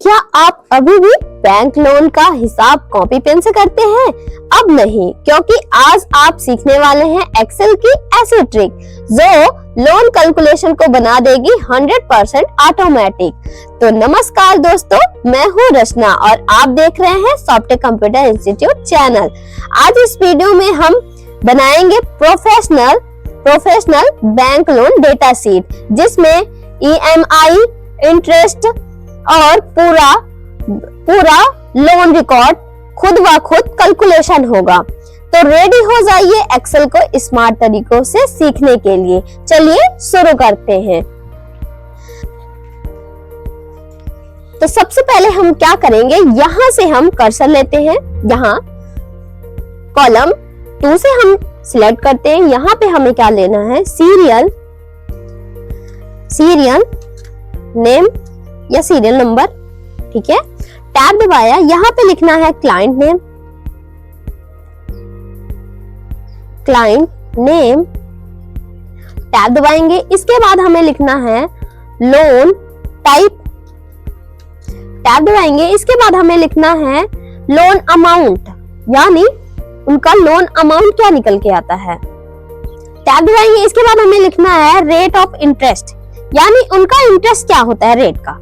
क्या आप अभी भी बैंक लोन का हिसाब कॉपी पेन से करते हैं? अब नहीं, क्योंकि आज आप सीखने वाले हैं एक्सेल की ऐसी ट्रिक जो लोन कैलकुलेशन को बना देगी 100% ऑटोमेटिक। तो नमस्कार दोस्तों, मैं हूँ रचना और आप देख रहे हैं सॉफ्टटेक कंप्यूटर इंस्टीट्यूट चैनल। आज इस वीडियो में हम बनाएंगे professional bank loan data sheet, जिसमें EMI, इंटरेस्ट और पूरा लोन रिकॉर्ड खुद व खुद कैलकुलेशन होगा। तो रेडी हो जाइए एक्सेल को स्मार्ट तरीकों से सीखने के लिए। चलिए शुरू करते हैं। तो सबसे पहले हम क्या करेंगे, यहां से हम कर्सर लेते हैं, यहाँ कॉलम 2 से हम सिलेक्ट करते हैं। यहाँ पे हमें क्या लेना है, सीरियल नेम या सीरियल नंबर, ठीक है। टैब दबाया, यहाँ पे लिखना है क्लाइंट नेम, टैब दबाएंगे। इसके बाद हमें लिखना है लोन टाइप, टैब दबाएंगे। इसके बाद हमें लिखना है लोन अमाउंट, यानी उनका लोन अमाउंट क्या निकल के आता है, टैब दबाएंगे। इसके बाद हमें लिखना है रेट ऑफ इंटरेस्ट, यानी उनका इंटरेस्ट क्या होता है, रेट का।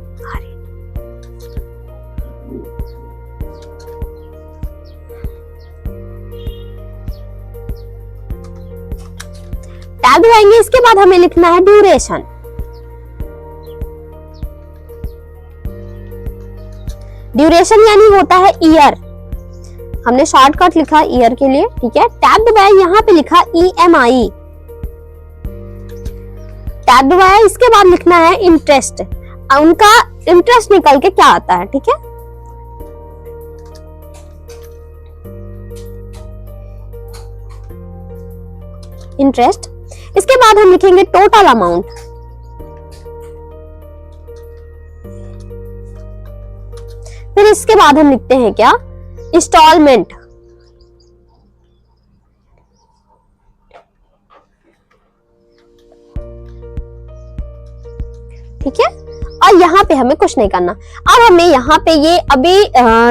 टैब दबाएंगे। इसके बाद हमें लिखना है ड्यूरेशन, यानी होता है ईयर, हमने शॉर्टकट लिखा ईयर के लिए, ठीक है। टैब दबाया, यहाँ पे लिखा EMI, टैब दबाया। इसके बाद लिखना है इंटरेस्ट, उनका इंटरेस्ट निकल के क्या आता है, ठीक है। इंटरेस्ट। इसके बाद हम लिखेंगे टोटल अमाउंट, फिर इसके बाद हम लिखते हैं क्या, इंस्टॉलमेंट, ठीक है। और यहाँ पे हमें कुछ नहीं करना। अब हमें यहाँ पे ये अभी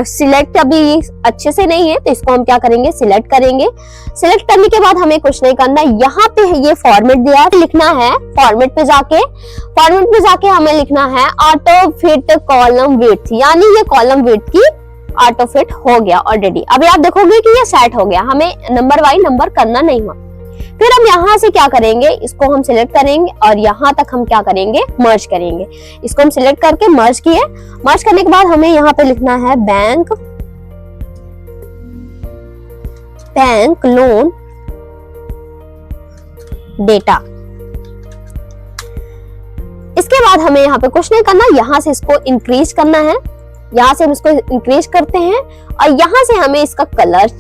सिलेक्ट अभी अच्छे से नहीं है, तो इसको हम क्या करेंगे, सिलेक्ट करेंगे। सिलेक्ट करने के बाद हमें कुछ नहीं करना। यहाँ पे ये फॉर्मेट दिया है, लिखना है फॉर्मेट पे जाके हमें लिखना है ऑटो फिट कॉलम विड्थ, यानी ये कॉलम विड्थ की ऑटो फिट हो गया ऑलरेडी। अभी आप देखोगे कि ये सेट हो गया, हमें नंबर वाइज नंबर करना नहीं हुआ। फिर हम यहाँ से क्या करेंगे, इसको हम सिलेक्ट करेंगे और यहाँ तक हम क्या करेंगे, मर्ज करेंगे। इसको हम सिलेक्ट करके मर्ज किए। मर्ज करने के बाद हमें यहाँ पे लिखना है बैंक लोन डेटा। इसके बाद हमें यहाँ पे कुछ नहीं करना, यहाँ से इसको इंक्रीज करना है, यहाँ से हम इसको इंक्रीज करते हैं और यहाँ से हमें इसका कलर,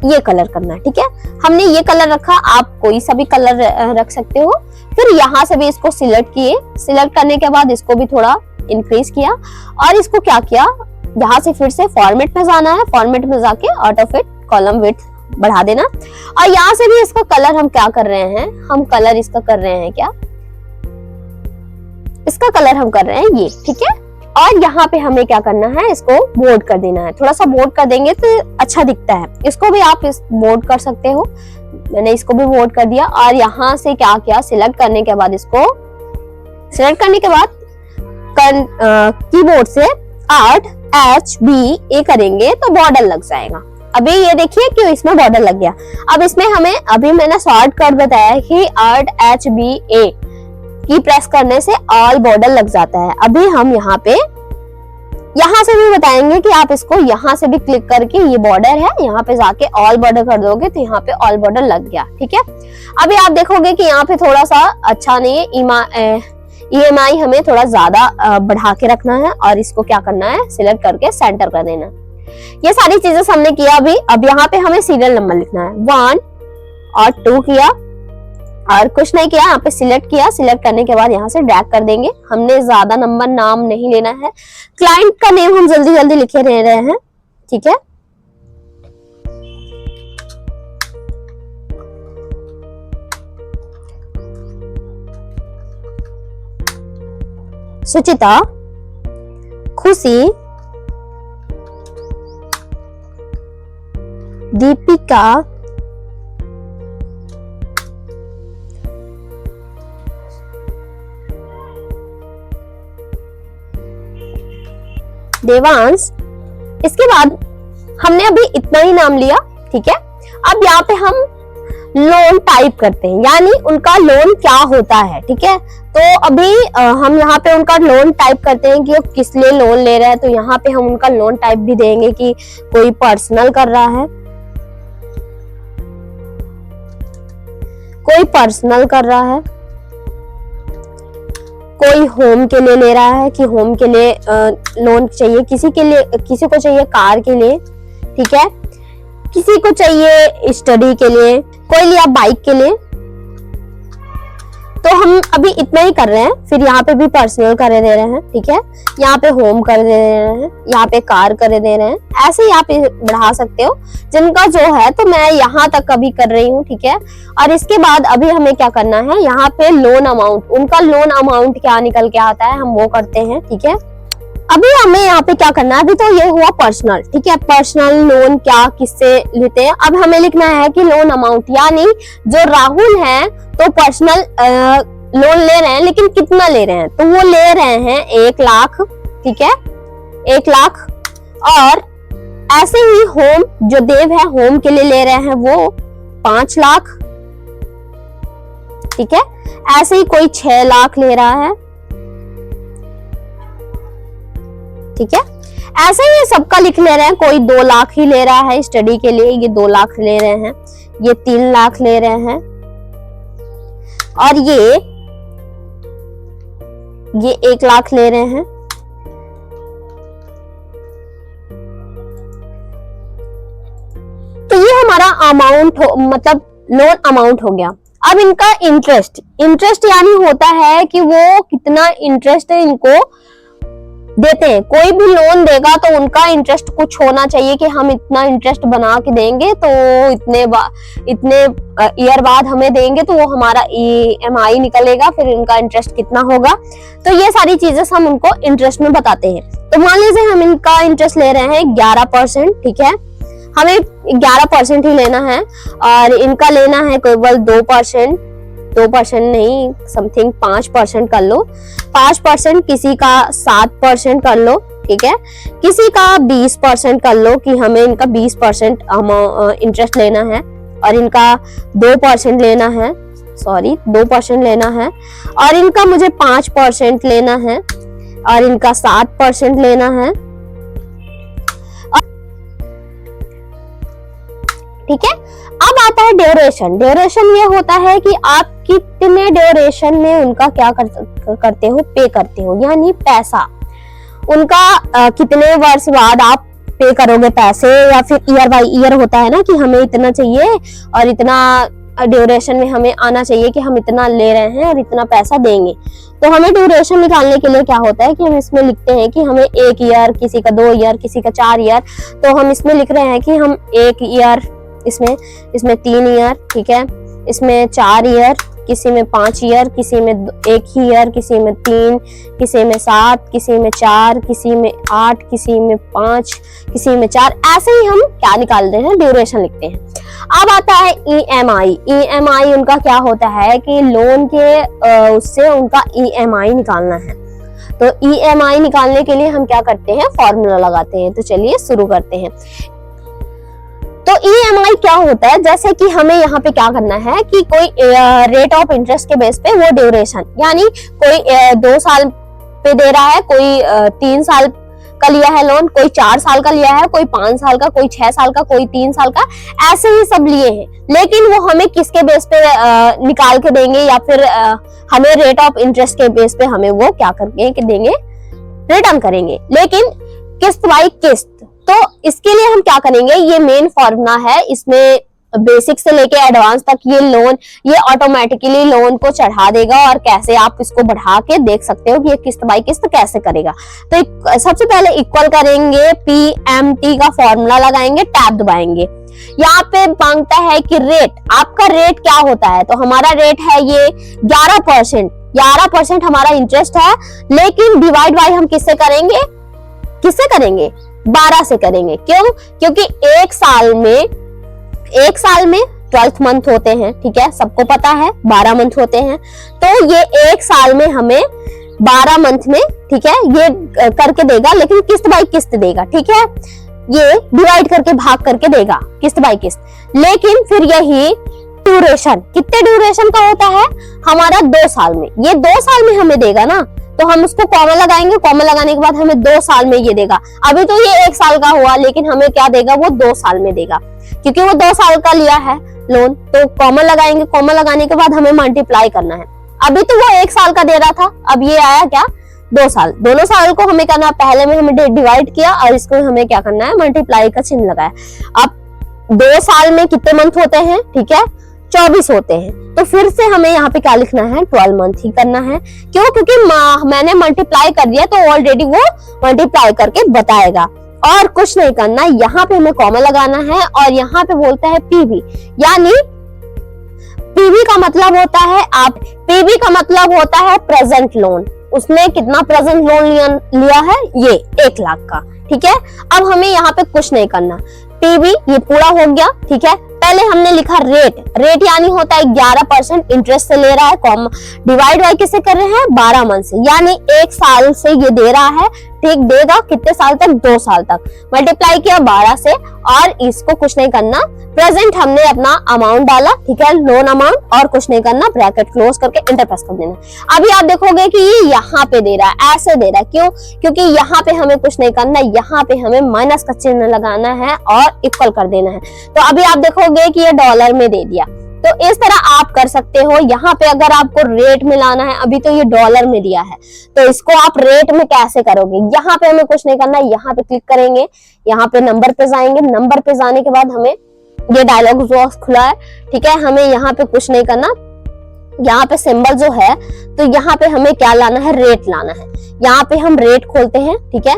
ये कलर करना है, ठीक है। हमने ये कलर रखा, आप कोई सा भी कलर रख सकते हो। फिर यहाँ से भी इसको सिलेक्ट किए। सिलेक्ट करने के बाद इसको भी थोड़ा इंक्रीज किया और इसको क्या किया, यहाँ से फिर से फॉर्मेट में जाना है, फॉर्मेट में जाके ऑटो फिट कॉलम विड्थ बढ़ा देना। और यहाँ से भी इसका कलर हम क्या कर रहे हैं, हम कलर इसका कर रहे हैं क्या, इसका कलर हम कर रहे हैं ये, ठीक है। और यहाँ पे हमें क्या करना है, इसको बोल्ड कर देना है। थोड़ा सा बोल्ड कर देंगे तो अच्छा दिखता है। इसको भी आप इस बोल्ड कर सकते हो, मैंने इसको भी बोल्ड कर दिया। और यहाँ से क्या किया, सिलेक्ट करने के बाद इसको सिलेक्ट करने के बाद कीबोर्ड से Alt HB A करेंगे तो बॉर्डर लग जाएगा। अभी ये देखिए कि इसमें बॉर्डर लग गया। अब इसमें हमें, अभी मैंने शॉर्टकट बताया कि Alt HB A की प्रेस करने से ऑल बॉर्डर लग जाता है। अभी हम यहाँ से भी बताएंगे कि आप इसको यहाँ से भी क्लिक करके, ये बॉर्डर है, यहाँ पे जाके ऑल बॉर्डर कर दोगे तो यहाँ पे ऑल बॉर्डर लग गया, ठीक है। अभी आप देखोगे कि यहाँ पे थोड़ा सा अच्छा नहीं है, EMI हमें थोड़ा ज्यादा बढ़ा के रखना है और इसको क्या करना है, सिलेक्ट करके सेंटर कर देना। ये सारी चीजें हमने किया। अभी अब यहाँ पे हमें सीरियल नंबर लिखना है, 1 और 2 किया और कुछ नहीं किया। यहाँ पे सिलेक्ट किया, सिलेक्ट करने के बाद यहाँ से ड्रैग कर देंगे। हमने ज्यादा नंबर नाम नहीं लेना है, क्लाइंट का नेम हम जल्दी जल्दी लिखे रह रहे हैं, ठीक है। सुचिता खुशी, दीपिका, देवांश। इसके बाद हमने अभी इतना ही नाम लिया, ठीक है। अब यहाँ पे हम लोन टाइप करते हैं, यानी उनका लोन क्या होता है, ठीक है। तो अभी हम यहाँ पे उनका लोन टाइप करते हैं कि वो किस लिए लोन ले रहा है। तो यहाँ पे हम उनका लोन टाइप भी देंगे कि कोई पर्सनल कर रहा है, कोई पर्सनल कर रहा है, कोई होम के लिए ले रहा है कि होम के लिए लोन चाहिए, किसी के लिए, किसी को चाहिए कार के लिए, ठीक है, किसी को चाहिए स्टडी के लिए, कोई लिया बाइक के लिए। तो हम अभी इतना ही कर रहे हैं, फिर यहाँ पे भी पर्सनल कर दे रहे हैं, ठीक है, यहाँ पे होम कर दे रहे हैं, यहाँ पे कार कर दे रहे हैं, ऐसे ही आप बढ़ा सकते हो जिनका जो है। तो मैं यहाँ तक अभी कर रही हूँ, ठीक है। और इसके बाद अभी हमें क्या करना है, यहाँ पे लोन अमाउंट, उनका लोन अमाउंट क्या निकल के आता है हम वो करते हैं, ठीक है। अभी हमें यहाँ पे क्या करना है, अभी तो ये हुआ पर्सनल, ठीक है, पर्सनल लोन क्या किससे लेते हैं। अब हमें लिखना है कि लोन अमाउंट, यानी जो राहुल है तो पर्सनल लोन ले रहे हैं, लेकिन कितना ले रहे हैं, तो वो ले रहे हैं 1 लाख, ठीक है, 1 लाख। और ऐसे ही होम, जो देव है होम के लिए ले रहे हैं वो 5 लाख, ठीक है। ऐसे ही कोई 6 लाख ले रहा है, ठीक है। ऐसे ही सबका लिख ले रहे हैं, कोई 2 लाख ही ले रहा है स्टडी के लिए, ये 2 लाख ले रहे हैं, ये 3 लाख ले रहे हैं, और ये 1 लाख ले रहे हैं। तो ये हमारा अमाउंट मतलब लोन अमाउंट हो गया। अब इनका इंटरेस्ट, इंटरेस्ट यानी होता है कि वो कितना इंटरेस्ट इनको देते हैं। कोई भी लोन देगा तो उनका इंटरेस्ट कुछ होना चाहिए कि हम इतना इंटरेस्ट बना के देंगे, तो इतने ईयर बाद हमें देंगे, तो वो हमारा EMI निकलेगा, फिर इनका इंटरेस्ट कितना होगा। तो ये सारी चीजें हम उनको इंटरेस्ट में बताते हैं। तो मान लीजिए हम इनका इंटरेस्ट ले रहे हैं 11%, ठीक है, हमें 11% ही लेना है, और इनका लेना है केवल 2% नहीं, समथिंग 5% कर लो, 5%, किसी का 7% कर लो, ठीक है, किसी का 20% कर लो कि हमें इनका 20% इंटरेस्ट लेना है, और इनका 2% लेना है, 2% लेना है, और इनका मुझे 5% लेना है, और इनका 7% लेना है, ठीक है। अब आता है ड्यूरेशन। ड्यूरेशन ये होता है कि आप कितने ड्यूरेशन में उनका क्या करते हो, पे करते हो, यानी पैसा उनका कितने वर्ष बाद आप पे करोगे पैसे, या फिर ईयर बाय ईयर होता है ना कि हमें इतना चाहिए और इतना ड्यूरेशन में हमें आना चाहिए कि हम इतना ले रहे हैं और इतना पैसा देंगे। तो हमें ड्यूरेशन निकालने के लिए क्या होता है कि हम इसमें लिखते हैं कि हमें 1 ईयर, किसी का 2 ईयर, किसी का 4 ईयर। तो हम इसमें लिख रहे हैं कि हम 1 ईयर, इसमें 3 ईयर, ठीक है, इसमें 4 ईयर, किसी में 5 ईयर, किसी में 1 ही ईयर, किसी में 3, किसी में 7, किसी में 4, किसी में 8, किसी में 5, किसी में 4। ऐसे ही हम क्या निकालते हैं, ड्यूरेशन लिखते हैं। अब आता है EMI। EMI उनका क्या होता है कि लोन के उससे उनका EMI निकालना है। तो EMI निकालने के लिए हम क्या करते हैं, फॉर्मूला लगाते हैं। तो चलिए शुरू करते हैं। तो EMI क्या होता है, जैसे कि हमें यहाँ पे क्या करना है कि कोई रेट ऑफ इंटरेस्ट के बेस पे वो ड्यूरेशन, यानी कोई 2 साल पे दे रहा है, कोई 3 साल का लिया है लोन, कोई 4 साल का लिया है, कोई 5 साल का, कोई 6 साल का, कोई 3 साल का, ऐसे ही सब लिए हैं। लेकिन वो हमें किसके बेस पे निकाल के देंगे, या फिर हमें रेट ऑफ इंटरेस्ट के बेस पे हमें वो क्या करके देंगे, रिटर्न करेंगे, लेकिन किस्त बाई किस्त। तो इसके लिए हम क्या करेंगे, ये मेन फॉर्मूला है, इसमें बेसिक से लेके एडवांस तक ये लोन, ये ऑटोमेटिकली लोन को चढ़ा देगा, और कैसे आप इसको बढ़ा के देख सकते हो कि ये किस्त बाई किस्त कैसे करेगा। तो सबसे पहले इक्वल करेंगे, PMT का फॉर्मूला लगाएंगे, टैब दबाएंगे। यहाँ पे मांगता है कि रेट, आपका रेट क्या होता है, तो हमारा रेट है ये 11%। 11% हमारा इंटरेस्ट है, लेकिन डिवाइड बाय हम किससे करेंगे, किससे करेंगे? 12 से करेंगे। क्यों? क्योंकि एक साल में 12 मंथ होते हैं, ठीक है, सबको पता है 12 मंथ होते हैं। तो ये एक साल में हमें 12 मंथ में, ठीक है, ये करके देगा, लेकिन किस्त बाई किस्त देगा, ठीक है, ये डिवाइड करके भाग करके देगा किस्त बाई किस्त। लेकिन फिर यही ड्यूरेशन, कितने ड्यूरेशन का होता है हमारा? 2 साल में। ये 2 साल में हमें देगा ना, तो हम उसको कॉमा लगाएंगे, कॉमा लगाने के बाद हमें 2 साल में ये देगा। अभी तो ये 1 साल का हुआ, लेकिन हमें क्या देगा? वो 2 साल में देगा, क्योंकि वो 2 साल का लिया है लोन। तो कॉमा लगाएंगे, कॉमा लगाने के बाद हमें मल्टीप्लाई करना है। अभी तो वो 1 साल का दे रहा था, अब ये आया क्या? 2 साल। दोनों साल को हमें करना, पहले में हमें डिवाइड किया और इसको हमें क्या करना है? मल्टीप्लाई का चिन्ह लगाया। अब 2 साल में कितने मंथ होते हैं? ठीक है, 24 होते हैं। तो फिर से हमें यहाँ पे क्या लिखना है? 12 मंथ ही करना है। क्यों? क्योंकि मैंने मल्टीप्लाई कर दिया, तो ऑलरेडी वो मल्टीप्लाई करके बताएगा और कुछ नहीं करना। यहाँ पे हमें कॉमा लगाना है और यहाँ पे बोलता है पीवी, यानी पीवी का मतलब होता है पीवी का मतलब होता है प्रेजेंट लोन। उसने कितना प्रेजेंट लोन लिया है? ये 1 लाख का, ठीक है। अब हमें यहाँ पे कुछ नहीं करना, पीवी ये पूरा हो गया, ठीक है। पहले हमने लिखा रेट यानी होता है 11% इंटरेस्ट से ले रहा है, कॉमा डिवाइड बाय किससे कर रहे हैं? 12 मंथ से, यानी 1 साल से ये दे रहा है, ठीक। देगा कितने साल तक? 2 साल तक। मल्टीप्लाई किया 12 से और इसको कुछ नहीं करना, प्रेजेंट हमने अपना अमाउंट डाला, ठीक है, लोन अमाउंट, और कुछ नहीं करना, ब्रैकेट क्लोज करके एंटर प्रेस कर देना। अभी आप देखोगे कि ये यहाँ पे दे रहा है, ऐसे दे रहा है। क्यों? क्योंकि यहाँ पे हमें कुछ नहीं करना, यहाँ पे हमें माइनस का चिन्ह लगाना है और इक्वल कर देना है। तो अभी आप देखोगे कि ये डॉलर में दे दिया। तो इस तरह आप कर सकते हो। यहाँ पे अगर आपको रेट में लाना है, अभी तो ये डॉलर में दिया है, तो इसको आप रेट में कैसे करोगे? यहाँ पे हमें कुछ नहीं करना, यहाँ पे क्लिक करेंगे, यहाँ पे नंबर पे जाएंगे, नंबर पे जाने के बाद हमें ये डायलॉग बॉक्स खुला है, ठीक है। हमें यहाँ पे कुछ नहीं करना, यहाँ पे सिंबल जो है, तो यहाँ पे हमें क्या लाना है? रेट लाना है। यहाँ पे हम रेट खोलते हैं, ठीक है,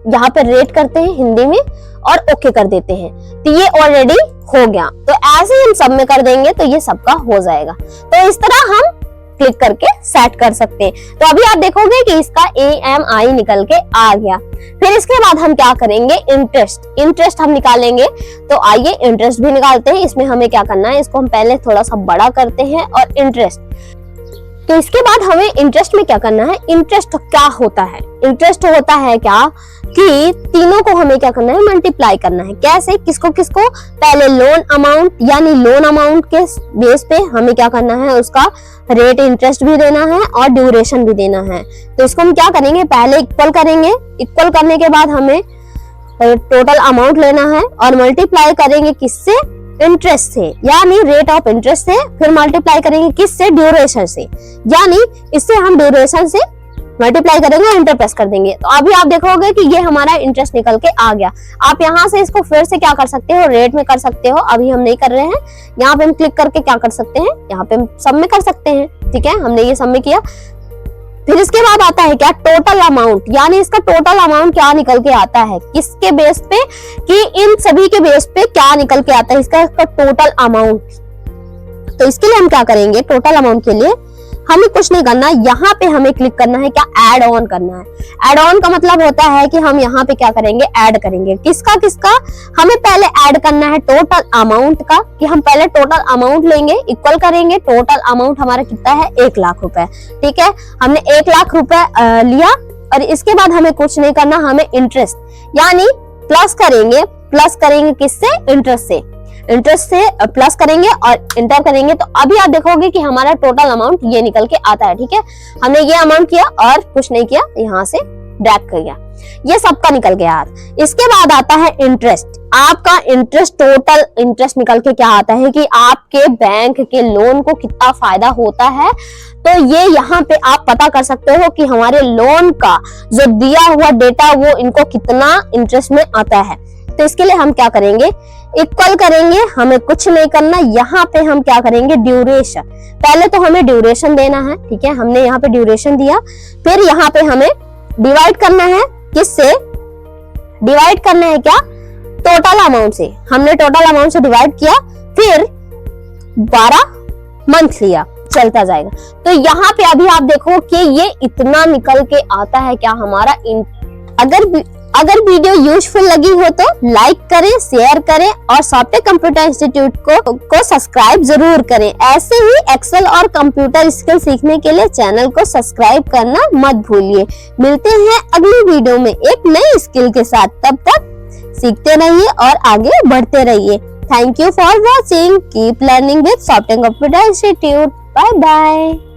यहाँ पे रेट करते हैं हिंदी में और ओके कर देते हैं, तो ये ऑलरेडी हो गया। तो ऐसे ही हम सब में कर देंगे तो ये सबका हो जाएगा। तो इस तरह हम क्लिक करके सेट कर सकते हैं। तो अभी आप देखोगे कि इसका EMI निकल के आ गया। फिर इसके बाद हम क्या करेंगे? इंटरेस्ट हम निकालेंगे। तो आइए इंटरेस्ट भी निकालते हैं। इसमें हमें क्या करना है? इसको हम पहले थोड़ा सा बड़ा करते हैं और इंटरेस्ट। तो इसके बाद हमें इंटरेस्ट में क्या करना है? इंटरेस्ट क्या होता है? इंटरेस्ट होता है क्या कि तीनों को हमें क्या करना है? मल्टीप्लाई करना है। कैसे? किसको किसको? पहले लोन अमाउंट, यानी लोन अमाउंट के बेस पे हमें क्या करना है? उसका रेट इंटरेस्ट भी देना है और ड्यूरेशन भी देना है। तो इसको हम क्या करेंगे? पहले इक्वल करेंगे, इक्वल करने के बाद हमें टोटल अमाउंट लेना है और मल्टीप्लाई करेंगे किससे? इंटरेस्ट से, यानी रेट ऑफ इंटरेस्ट से। फिर मल्टीप्लाई करेंगे किससे? ड्यूरेशन से, यानी इससे हम ड्यूरेशन से मल्टीप्लाई करेंगे और एंटर प्रेस कर देंगे। तो अभी आप देखोगे कि ये हमारा इंटरेस्ट निकल के आ गया। आप यहाँ से इसको फिर से क्या कर सकते हो? रेट में कर सकते हो। अभी हम नहीं कर रहे हैं। यहाँ पे हम क्लिक करके क्या कर सकते हैं? यहाँ पे हम सब में कर सकते हैं, ठीक है। हमने ये सब में किया। फिर इसके बाद आता है क्या? टोटल अमाउंट, यानी इसका टोटल अमाउंट क्या निकल के आता है? किसके बेस पे? कि इन सभी के बेस पे क्या निकल के आता है इसका टोटल अमाउंट। तो इसके लिए हम क्या करेंगे? टोटल अमाउंट के लिए हमें कुछ नहीं करना, यहाँ पे हमें क्लिक करना है, क्या? ऐड ऑन करना है। ऐड ऑन का मतलब होता है कि हम यहाँ पे क्या करेंगे? ऐड करेंगे। किसका किसका? हमें पहले ऐड करना है टोटल अमाउंट का, कि हम पहले टोटल अमाउंट लेंगे, इक्वल करेंगे। टोटल अमाउंट हमारा कितना है? 1 लाख रुपए, ठीक है। हमने 1 लाख रुपए लिया और इसके बाद हमें कुछ नहीं करना, हमें इंटरेस्ट यानी प्लस करेंगे किससे? इंटरेस्ट से। इंटरेस्ट से प्लस करेंगे और इंटर करेंगे। तो अभी आप देखोगे कि हमारा टोटल अमाउंट ये निकल के आता है, ठीक है। हमने ये अमाउंट किया और कुछ नहीं किया, यहाँ से ड्रैग कर गया, ये सबका निकल गया। इसके बाद आता है इंटरेस्ट। आपका इंटरेस्ट, टोटल इंटरेस्ट निकल के क्या आता है कि आपके बैंक के लोन को कितना फायदा होता है। तो ये यहाँ पे आप पता कर सकते हो कि हमारे लोन का जो दिया हुआ डेटा वो इनको कितना इंटरेस्ट में आता है। तो इसके लिए हम क्या करेंगे? इक्वल करेंगे, हमें कुछ नहीं करना। यहाँ पे हम क्या करेंगे? ड्यूरेशन। पहले तो हमें ड्यूरेशन देना है, ठीक है। हमने यहाँ पे ड्यूरेशन दिया। फिर यहाँ पे हमें डिवाइड करना है, किससे? डिवाइड करना है क्या? टोटल अमाउंट से। हमने टोटल अमाउंट से डिवाइड किया, फिर 12 मंथ लिया। चलता जाएगा। तो यहाँ पे अभी आप देखो कि ये इतना निकल के आता है क्या हमारा। अगर वीडियो यूजफुल लगी हो तो लाइक करें, शेयर करें और सॉफ्टवेयर कंप्यूटर इंस्टीट्यूट को सब्सक्राइब जरूर करें। ऐसे ही एक्सेल और कंप्यूटर स्किल सीखने के लिए चैनल को सब्सक्राइब करना मत भूलिए। मिलते हैं अगली वीडियो में एक नई स्किल के साथ। तब तक सीखते रहिए और आगे बढ़ते रहिए। Thank you for watching. Keep learning with software computer institute. Bye bye.